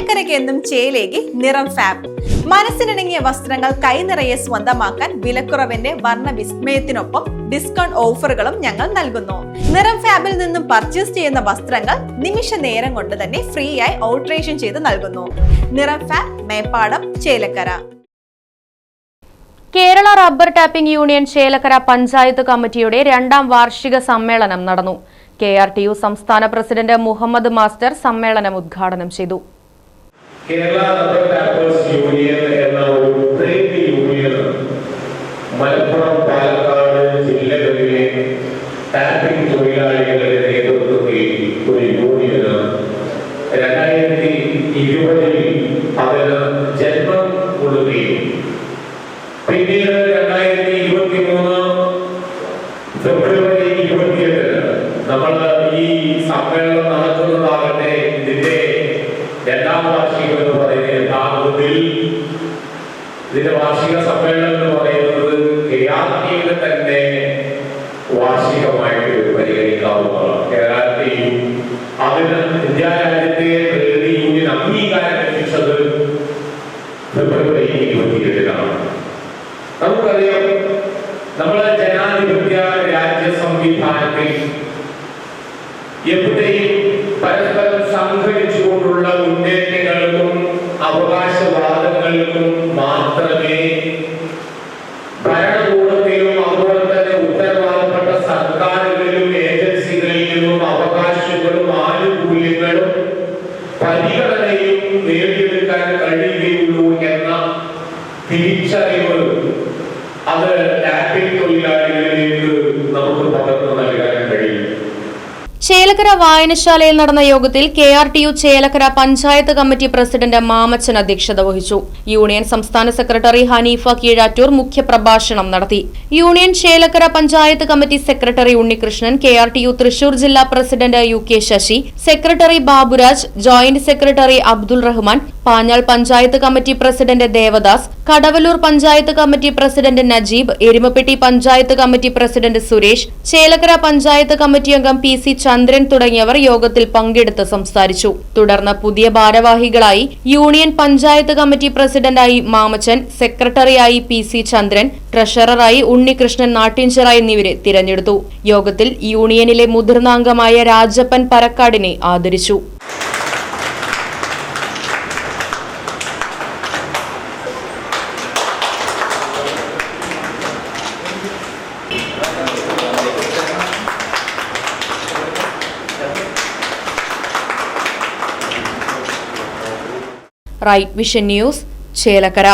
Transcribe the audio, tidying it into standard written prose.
ചേലക്കരയ്ക്ക് എന്നും ചേലേക്ക് നിറം ഫാബ്. മനസ്സിനിണങ്ങിയ വസ്ത്രങ്ങൾ കൈനിറയെ സ്വന്തമാക്കാൻ വിലക്കുറവിന്റെ വർണ്ണ വിസ്മയത്തിനൊപ്പം ഡിസ്കൗണ്ട് ഓഫറുകളും ഞങ്ങൾ നൽകുന്നു. നിറം ഫാബിൽ നിന്നും പർച്ചേസ് ചെയ്യുന്ന വസ്ത്രങ്ങൾ നിമിഷ നേരം കൊണ്ട് തന്നെ ഫ്രീ ആയി ഓൾട്ടറേഷൻ ചെയ്ത് നൽകുന്നു. നിറം fab, Meppadam, Chelakkara. Kerala rubber tapping union Chelakkara panchayat കമ്മിറ്റിയുടെ 2ാം വാർഷിക സമ്മേളനം നടന്നു. KRTU സംസ്ഥാന പ്രസിഡന്റ് മുഹമ്മദ് മാസ്റ്റർ സമ്മേളനം ഉദ്ഘാടനം ചെയ്തു. കേരള റബ്ബർ ടാപ്പേഴ്സ് യൂണിയൻ എന്ന ഒരു ട്രേഡ് യൂണിയൻ മലപ്പുറം, പാലക്കാട് ജില്ലകളിലെ ടാപ്പിംഗ് തൊഴിലാളികളുടെ നേതൃത്വത്തിൽ ഒരു യൂണിയന് 2020 അതിന് ജന്മം കൊള്ളുകയും പിന്നീട് 2023 ഫെബ്രുവരി 28 നമ്മൾ ഈ സമ്മേളനം നടത്തുന്നതാകട്ടെ ഇതിന്റെ 2ാം വാർഷികം എന്ന് പറയുന്നത് യഥാർത്ഥത്തിൽ ഇതിന്റെ വാർഷിക സമ്മേളനം എന്ന് പറയുന്നത് KRTയുടെ തന്നെ വാർഷികമായിട്ട് പരിഗണിക്കാവുന്നതാണ്. KRTU അതിന് ഇന്ത്യ രാജ്യത്തെ ട്രേഡ് യൂണിയൻ അംഗീകാരം ലഭിച്ചത് ഫെബ്രുവരി 28 നമുക്കറിയാം, നമ്മളെ ജനാധിപത്യ രാജ്യ സംവിധാനത്തിൽ എവിടെയും പരസ്പരം സംഘടിച്ചുകൊണ്ടുള്ള മുന്നേറ്റങ്ങൾക്കും അവകാശവാദങ്ങൾക്കും മാത്രമേ ഭരണകൂടത്തിലും അതുപോലെ തന്നെ ഉത്തരവാദപ്പെട്ട സർക്കാരുകളിലും ഏജൻസികളിലും അവകാശങ്ങളും ആനുകൂല്യങ്ങളും പരിഗണനയും നേടിയെടുക്കാൻ കഴിയുകയുള്ളൂ എന്ന തിരിച്ചറിവ് അത് ടാപ്പിംഗ് തൊഴിലാളികളിലേക്ക് നമുക്ക് പകർന്നു നൽകാൻ കഴിയും. ചേലക്കര വായനശാലയിൽ നടന്ന യോഗത്തിൽ KRTU Chelakkara panchayat committee president Mamachan അധ്യക്ഷത വഹിച്ചു. യൂണിയൻ സംസ്ഥാന സെക്രട്ടറി ഹനീഫ കീഴാറ്റൂർ മുഖ്യപ്രഭാഷണം നടത്തി. Union Chelakkara panchayat committee secretary Unnikrishnan, KRTU Thrissur ജില്ലാ president UK Sasi, secretary Baburaj, joint secretary Abdul Rahman, Panjal panchayat committee president Devadas, Kadavallur panchayat committee president Najeeb, Erumapetty panchayat committee president Suresh, Chelakkara panchayat committee അംഗം PC ചന്ദ്രൻ തുടങ്ങിയവർ യോഗത്തിൽ പങ്കെടുത്ത് സംസാരിച്ചു. തുടർന്ന് പുതിയ ഭാരവാഹികളായി യൂണിയൻ പഞ്ചായത്ത് കമ്മിറ്റി പ്രസിഡന്റായി മാമച്ചൻ, സെക്രട്ടറിയായി PC ചന്ദ്രൻ, ട്രഷററായി ഉണ്ണികൃഷ്ണൻ നാട്ടിൻചിറ എന്നിവരെ തിരഞ്ഞെടുത്തു. യോഗത്തിൽ യൂണിയനിലെ മുതിർന്ന അംഗമായ രാജപ്പൻ പരക്കാടിനെ ആദരിച്ചു. Right Vision News, Chelakkara.